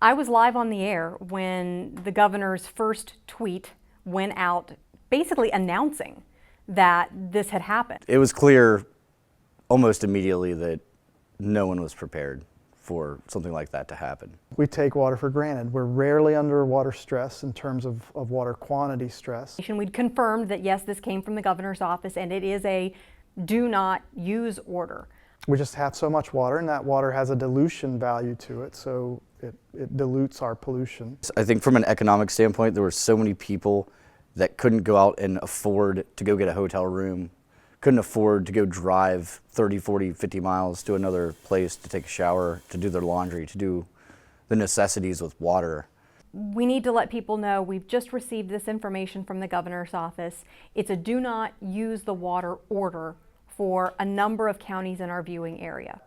I was live on the air when the governor's first tweet went out basically announcing that this had happened. It was clear almost immediately that no one was prepared for something like that to happen. We take water for granted. We're rarely under water stress in terms of water quantity stress. We'd confirmed that yes, this came from the governor's office and it is a do not use order. We just have so much water, and that water has a dilution value to it, so it dilutes our pollution. I think from an economic standpoint, there were so many people that couldn't go out and afford to go get a hotel room, couldn't afford to go drive 30, 40, 50 miles to another place to take a shower, to do their laundry, to do the necessities with water. We need to let people know we've just received this information from the governor's office. It's a do not use the water order for a number of counties in our viewing area.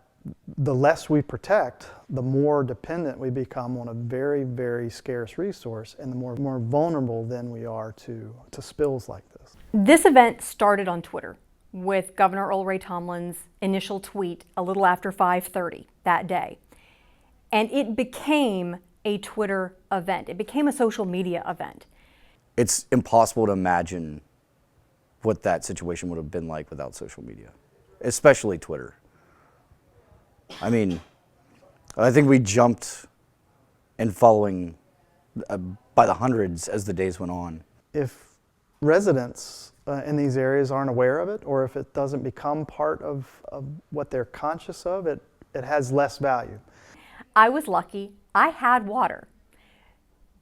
The less we protect, the more dependent we become on a very, very scarce resource, and the more vulnerable then we are to spills like this. This event started on Twitter with Governor Earl Ray Tomlin's initial tweet a little after 5:30 that day. And it became a Twitter event. It became a social media event. It's impossible to imagine what that situation would have been like without social media, especially Twitter. I mean, I think we jumped in following by the hundreds as the days went on. If residents in these areas aren't aware of it, or if it doesn't become part of what they're conscious of, it has less value. I was lucky. I had water.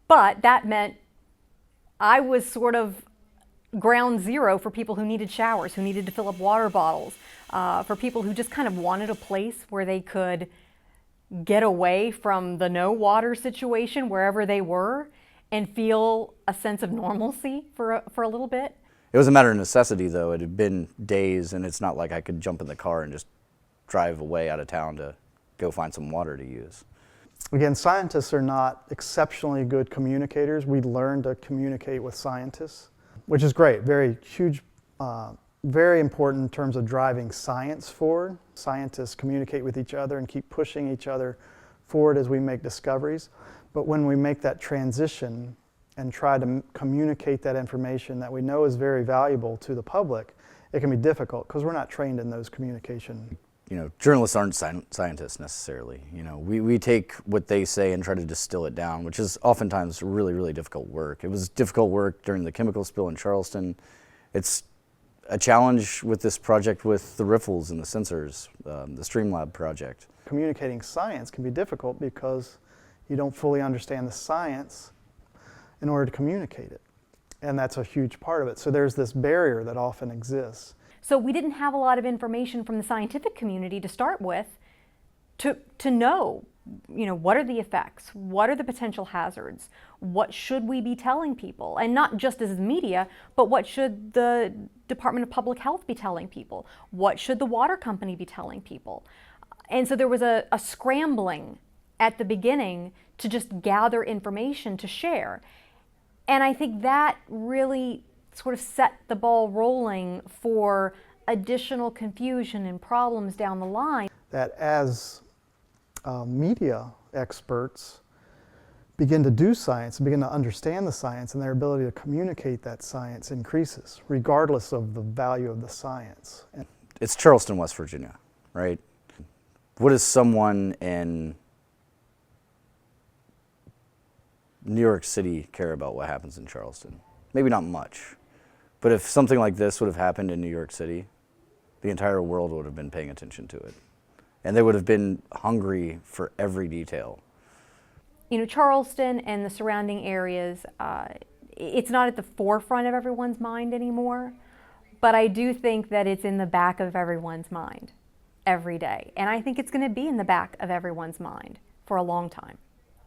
But that meant I was sort of ground zero for people who needed showers, who needed to fill up water bottles, for people who just kind of wanted a place where they could get away from the no water situation wherever they were and feel a sense of normalcy for a little bit. It was a matter of necessity, though. It had been days, and it's not like I could jump in the car and just drive away out of town to go find some water to use. Again, scientists are not exceptionally good communicators. We learn to communicate with scientists, which is great, very huge, very important in terms of driving science forward. Scientists communicate with each other and keep pushing each other forward as we make discoveries. But when we make that transition and try to communicate that information that we know is very valuable to the public, it can be difficult because we're not trained in those communication. You know, journalists aren't scientists necessarily. You know, we take what they say and try to distill it down, which is oftentimes really, really difficult work. It was difficult work during the chemical spill in Charleston. It's a challenge with this project with the riffles and the sensors, the Streamlab project. Communicating science can be difficult because you don't fully understand the science in order to communicate it. And that's a huge part of it. So there's this barrier that often exists. So we didn't have a lot of information from the scientific community to start with to know, what are the effects? What are the potential hazards? What should we be telling people? And not just as media, but what should the Department of Public Health be telling people? What should the water company be telling people? And so there was a scrambling at the beginning to just gather information to share. And I think that really sort of set the ball rolling for additional confusion and problems down the line. That as media experts begin to do science, begin to understand the science, and their ability to communicate that science increases, regardless of the value of the science. It's Charleston, West Virginia, right? What does someone in New York City care about what happens in Charleston? Maybe not much. But if something like this would have happened in New York City, the entire world would have been paying attention to it. And they would have been hungry for every detail. Charleston and the surrounding areas, it's not at the forefront of everyone's mind anymore, but I do think that it's in the back of everyone's mind every day. And I think it's going to be in the back of everyone's mind for a long time.